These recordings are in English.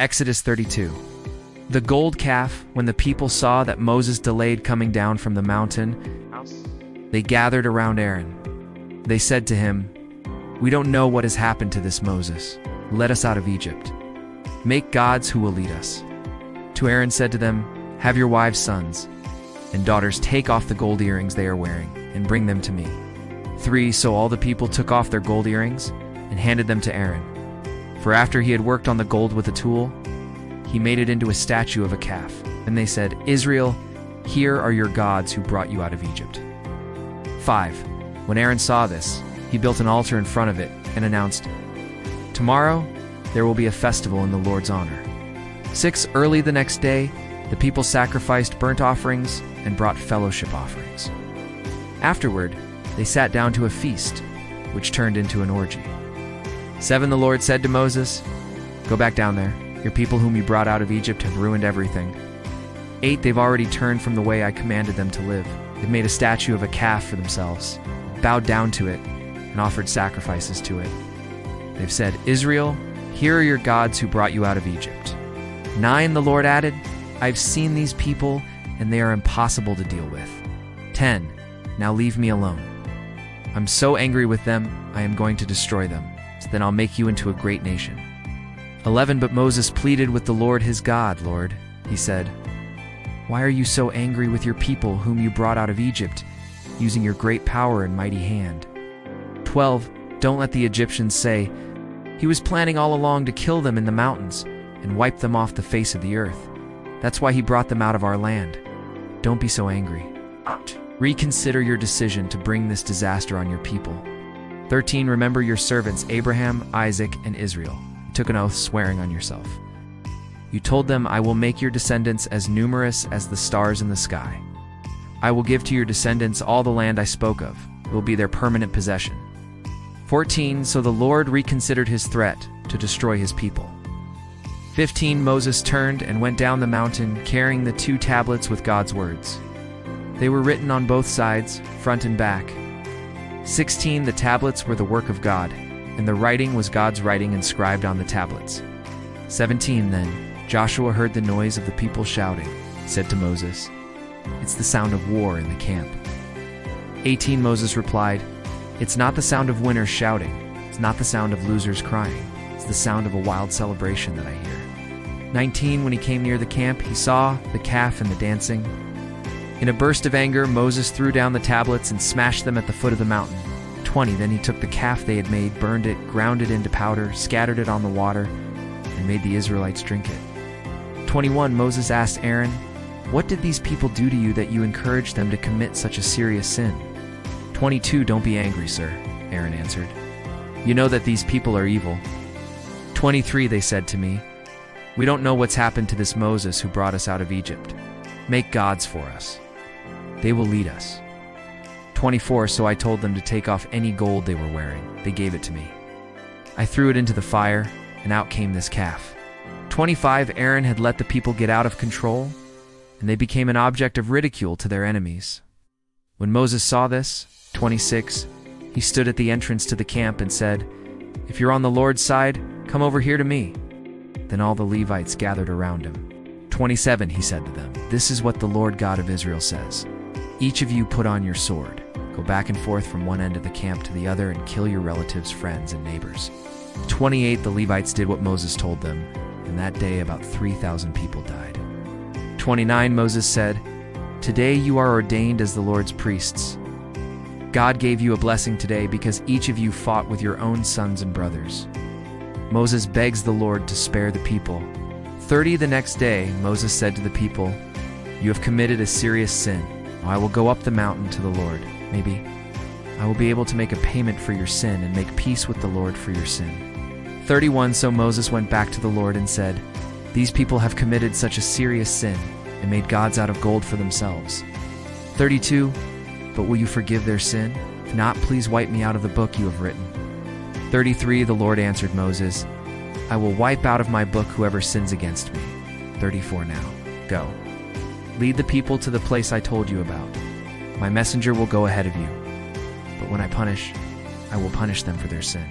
Exodus 32. The gold calf, when the people saw that Moses delayed coming down from the mountain, they gathered around Aaron. They said to him, "We don't know what has happened to this Moses. Let us out of Egypt. Make gods who will lead us." To Aaron said to them, "Have your wives' sons and daughters take off the gold earrings they are wearing and bring them to me." 3. So all the people took off their gold earrings and handed them to Aaron. For after he had worked on the gold with a tool, he made it into a statue of a calf. And they said, "Israel, here are your gods who brought you out of Egypt." 5. When Aaron saw this, he built an altar in front of it and announced, "Tomorrow there will be a festival in the Lord's honor." 6. Early the next day, the people sacrificed burnt offerings and brought fellowship offerings. Afterward, they sat down to a feast, which turned into an orgy. 7. The Lord said to Moses, "Go back down there. Your people whom you brought out of Egypt have ruined everything." 8. They've already turned from the way I commanded them to live. They've made a statue of a calf for themselves, bowed down to it, and offered sacrifices to it. They've said, "Israel, here are your gods who brought you out of Egypt." 9. The Lord added, "I've seen these people, and they are impossible to deal with." 10. Now leave me alone. I'm so angry with them, I am going to destroy them. So then I'll make you into a great nation. 11. But Moses pleaded with the Lord his God. "Lord," he said, "why are you so angry with your people whom you brought out of Egypt, using your great power and mighty hand?" 12. Don't let the Egyptians say, "He was planning all along to kill them in the mountains and wipe them off the face of the earth. That's why he brought them out of our land." Don't be so angry. Reconsider your decision to bring this disaster on your people. 13. Remember your servants Abraham, Isaac, and Israel. You took an oath swearing on yourself. You told them, "I will make your descendants as numerous as the stars in the sky. I will give to your descendants all the land I spoke of. It will be their permanent possession." 14. So the Lord reconsidered his threat to destroy his people. 15. Moses turned and went down the mountain, carrying the 2 tablets with God's words. They were written on both sides, front and back. 16. The tablets were the work of God, and the writing was God's writing inscribed on the tablets. 17. Then Joshua heard the noise of the people shouting, said to Moses, "It's the sound of war in the camp." 18. Moses replied, "It's not the sound of winners shouting. It's not the sound of losers crying. It's the sound of a wild celebration that I hear." 19. When he came near the camp, he saw the calf and the dancing. In a burst of anger, Moses threw down the tablets and smashed them at the foot of the mountain. 20. Then he took the calf they had made, burned it, ground it into powder, scattered it on the water, and made the Israelites drink it. 21. Moses asked Aaron, "What did these people do to you that you encouraged them to commit such a serious sin?" 22. "Don't be angry, sir," Aaron answered. "You know that these people are evil." 23. They said to me, "We don't know what's happened to this Moses who brought us out of Egypt. Make gods for us. They will lead us." 24. So I told them to take off any gold they were wearing. They gave it to me. I threw it into the fire, and out came this calf. 25. Aaron had let the people get out of control, and they became an object of ridicule to their enemies. When Moses saw this, 26, he stood at the entrance to the camp and said, "If you're on the Lord's side, come over here to me." Then all the Levites gathered around him. 27. He said to them, "This is what the Lord God of Israel says. Each of you put on your sword. Go back and forth from one end of the camp to the other and kill your relatives, friends, and neighbors." 28. The Levites did what Moses told them, and that day about 3,000 people died. 29. Moses said, "Today you are ordained as the Lord's priests. God gave you a blessing today because each of you fought with your own sons and brothers." Moses begs the Lord to spare the people. 30. The next day, Moses said to the people, "You have committed a serious sin. I will go up the mountain to the Lord. Maybe I will be able to make a payment for your sin and make peace with the Lord for your sin." 31. So Moses went back to the Lord and said, "These people have committed such a serious sin and made gods out of gold for themselves." 32. But will you forgive their sin? If not, please wipe me out of the book you have written. 33. The Lord answered Moses, "I will wipe out of my book whoever sins against me." 34. Now, go. Lead the people to the place I told you about. My messenger will go ahead of you. But when I will punish them for their sin.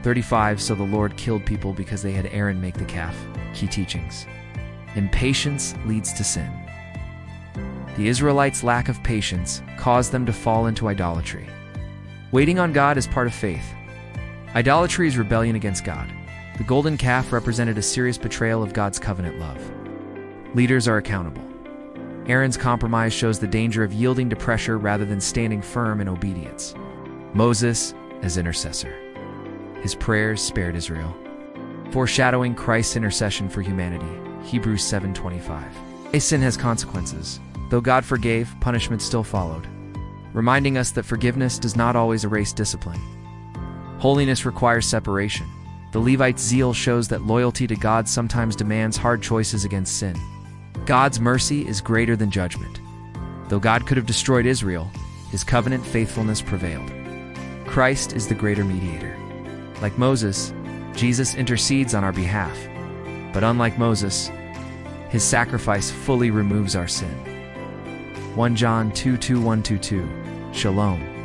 35. So the Lord killed people because they had Aaron make the calf. Key teachings. Impatience leads to sin. The Israelites' lack of patience caused them to fall into idolatry. Waiting on God is part of faith. Idolatry is rebellion against God. The golden calf represented a serious betrayal of God's covenant love. Leaders are accountable. Aaron's compromise shows the danger of yielding to pressure rather than standing firm in obedience. Moses as intercessor. His prayers spared Israel, foreshadowing Christ's intercession for humanity. Hebrews 7:25. Sin has consequences. Though God forgave, punishment still followed, reminding us that forgiveness does not always erase discipline. Holiness requires separation. The Levite's zeal shows that loyalty to God sometimes demands hard choices against sin. God's mercy is greater than judgment. Though God could have destroyed Israel, his covenant faithfulness prevailed. Christ is the greater mediator. Like Moses, Jesus intercedes on our behalf. But unlike Moses, his sacrifice fully removes our sin. 1 John 2:1-2. Shalom.